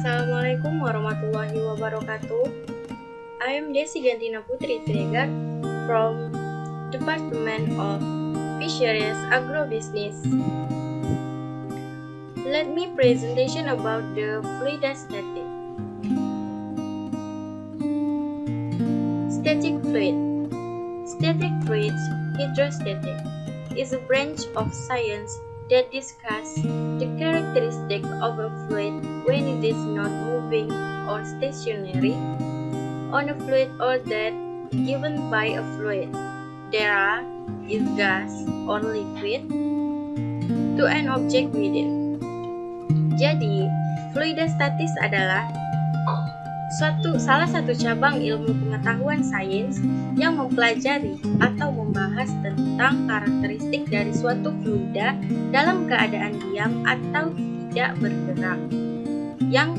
Assalamualaikum warahmatullahi wabarakatuh. I am Desi Gantina Putri Tregar from Department of Fisheries Agrobusiness. Let me presentation about the fluidostatic. Static fluid. Static fluids, hydrostatic, is a branch of science that discuss the characteristic of a fluid when it is not moving or stationary on a fluid or that given by a fluid. There is gas or liquid to an object within. Jadi, fluidostatis adalah salah satu cabang ilmu pengetahuan sains yang mempelajari atau membahas tentang karakteristik dari suatu fluida dalam keadaan diam atau tidak bergerak, yang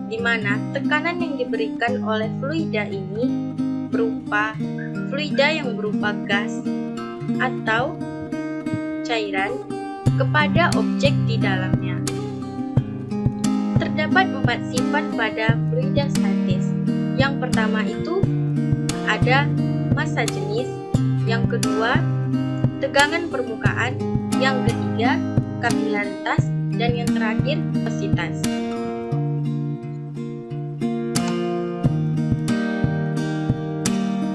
dimana tekanan yang diberikan oleh fluida ini berupa fluida yang berupa gas atau cairan kepada objek di dalamnya. Terdapat 4 sifat pada fluidostatis. Yang pertama itu ada massa jenis, yang kedua tegangan permukaan, yang ketiga kapilaritas, dan yang terakhir viscositas.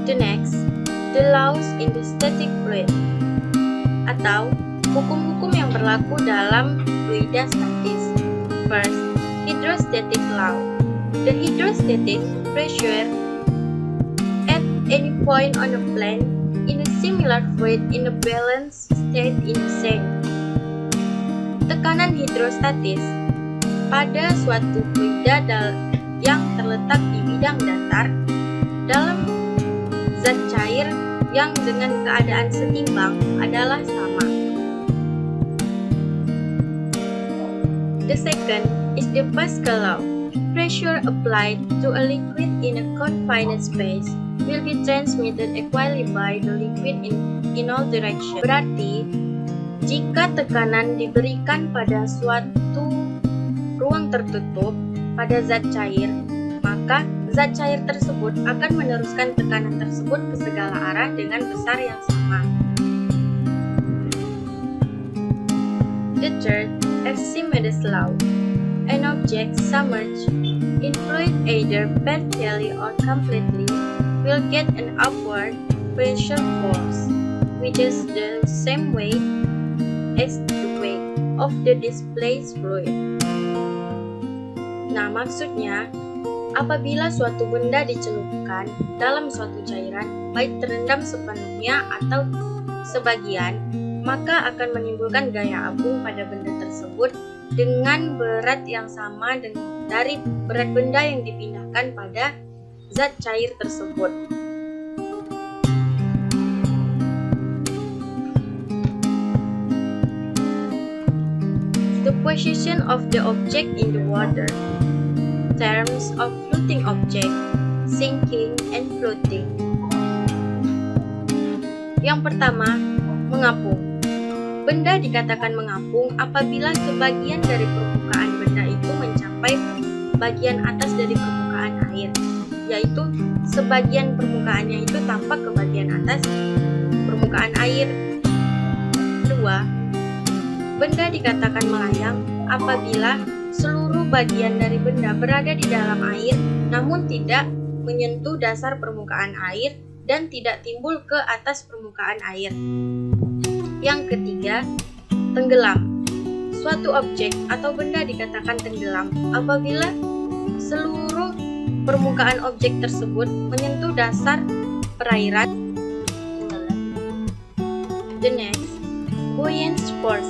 The next, the laws in the static fluid, atau hukum-hukum yang berlaku dalam fluidostatis. First, hydrostatic law. The hydrostatic pressure at any point on a plane in a similar fluid in a balanced state in the same. Tekanan hidrostatis pada suatu fluida yang terletak di bidang datar dalam zat cair yang dengan keadaan setimbang adalah sama. The second is the Pascal law. Pressure applied to a liquid in a confined space will be transmitted equally by the liquid in all directions. Berarti, jika tekanan diberikan pada suatu ruang tertutup pada zat cair, maka zat cair tersebut akan meneruskan tekanan tersebut ke segala arah dengan besar yang sama. The third, Archimedes law. An object submerged in fluid either partially or completely will get an upward pressure force, which is the same weight as the weight of the displaced fluid. Nah, maksudnya, apabila suatu benda dicelupkan dalam suatu cairan, baik terendam sepenuhnya atau sebagian, maka akan menimbulkan gaya apung pada benda tersebut dengan berat yang sama dari berat benda yang dipindahkan pada zat cair tersebut. The position of the object in the water. Terms of floating object, sinking and floating. Yang pertama, mengapung. Benda dikatakan mengapung apabila sebagian dari permukaan benda itu mencapai bagian atas dari permukaan air, yaitu sebagian permukaannya itu tampak ke bagian atas permukaan air. Kedua, benda dikatakan melayang apabila seluruh bagian dari benda berada di dalam air namun tidak menyentuh dasar permukaan air dan tidak timbul ke atas permukaan air. Yang ketiga, tenggelam. Suatu objek atau benda dikatakan tenggelam apabila seluruh permukaan objek tersebut menyentuh dasar perairan. The next, buoyant force,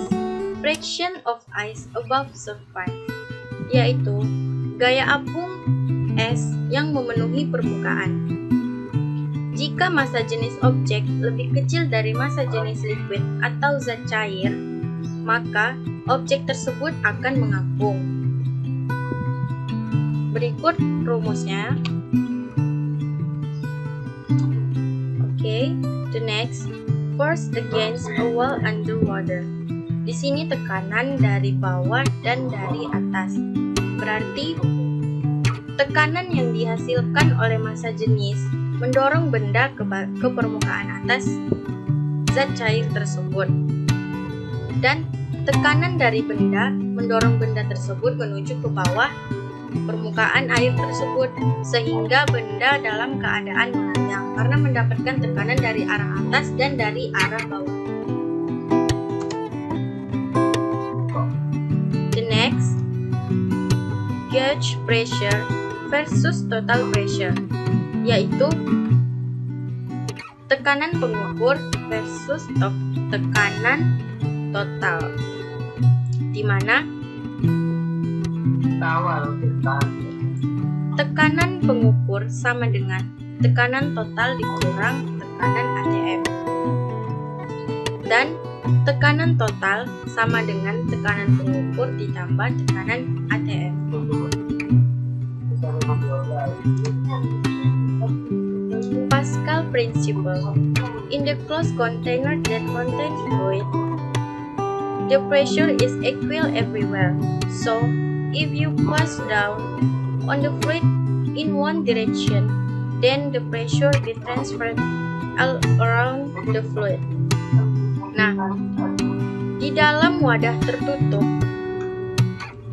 friction of ice above surface, yaitu gaya apung es yang memenuhi permukaan. Jika massa jenis objek lebih kecil dari massa jenis liquid atau zat cair, maka objek tersebut akan mengapung. Berikut rumusnya. Okay, the next, force against a wall underwater. Di sini tekanan dari bawah dan dari atas. Berarti tekanan yang dihasilkan oleh massa jenis mendorong benda ke permukaan atas zat cair tersebut, dan tekanan dari benda mendorong benda tersebut menuju ke bawah permukaan air tersebut, sehingga benda dalam keadaan melayang karena mendapatkan tekanan dari arah atas dan dari arah bawah. The next, gauge pressure versus total pressure, yaitu tekanan pengukur versus tekanan total, di mana tekanan pengukur sama dengan tekanan total dikurang tekanan ATM, dan tekanan total sama dengan tekanan pengukur ditambah tekanan ATM. Pascal principle. In the closed container that contains fluid, the pressure is equal everywhere. So, if you push down on the fluid in one direction, then the pressure be transferred all around the fluid. Nah, di dalam wadah tertutup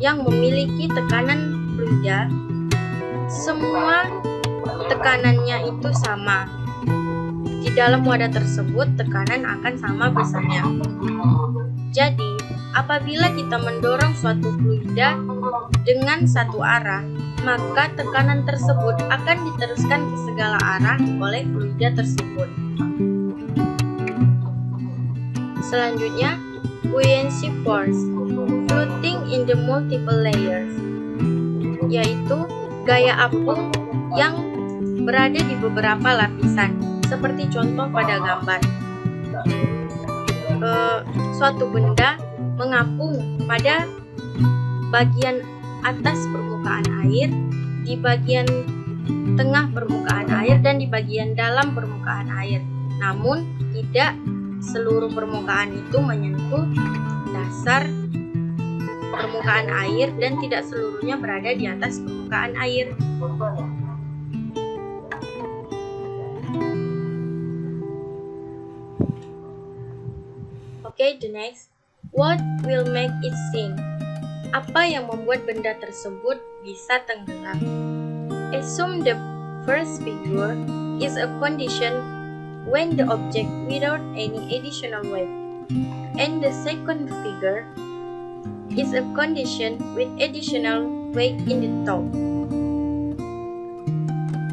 yang memiliki tekanan fluida, semua tekanannya itu sama. Di dalam wadah tersebut, tekanan akan sama besarnya. Jadi, apabila kita mendorong suatu fluida dengan satu arah, maka tekanan tersebut akan diteruskan ke segala arah oleh fluida tersebut. Selanjutnya, buoyancy force, floating in the multiple layers, yaitu gaya apung yang berada di beberapa lapisan, seperti contoh pada gambar. Suatu benda mengapung pada bagian atas permukaan air, di bagian tengah permukaan air, dan di bagian dalam permukaan air. Namun, tidak seluruh permukaan itu menyentuh dasar permukaan air dan tidak seluruhnya berada di atas permukaan air. Okay, the next. What will make it sink? Apa yang membuat benda tersebut bisa tenggelam? Assume the first figure is a condition when the object without any additional weight, and the second figure is a condition with additional weight in the top.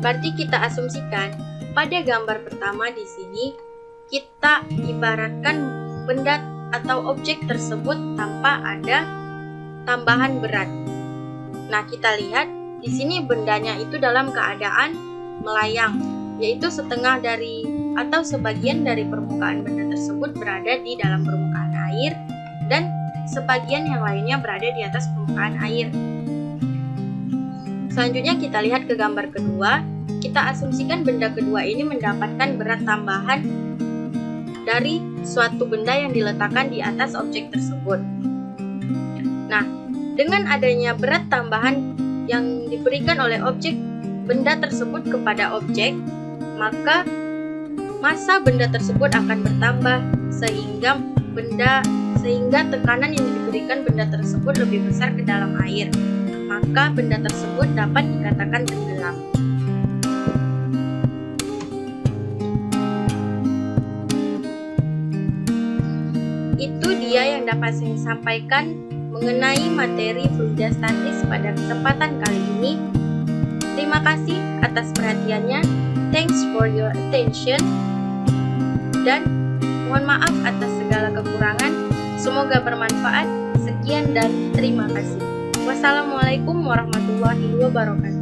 Berarti kita asumsikan pada gambar pertama di sini kita ibaratkan benda atau objek tersebut tanpa ada tambahan berat. Nah, kita lihat di sini bendanya itu dalam keadaan melayang, yaitu setengah dari atau sebagian dari permukaan benda tersebut berada di dalam permukaan air dan sebagian yang lainnya berada di atas permukaan air. Selanjutnya kita lihat ke gambar kedua. Kita asumsikan benda kedua ini mendapatkan berat tambahan dari suatu benda yang diletakkan di atas objek tersebut. Nah, dengan adanya berat tambahan yang diberikan oleh objek benda tersebut kepada objek, maka massa benda tersebut akan bertambah sehingga tekanan yang diberikan benda tersebut lebih besar ke dalam air. Maka benda tersebut dapat dikatakan tenggelam. Itu dia yang dapat saya sampaikan mengenai materi fluida statis pada kesempatan kali ini. Terima kasih atas perhatiannya. Thanks for your attention. Dan mohon maaf atas segala kekurangan. Semoga bermanfaat. Sekian dan terima kasih. Wassalamualaikum warahmatullahi wabarakatuh.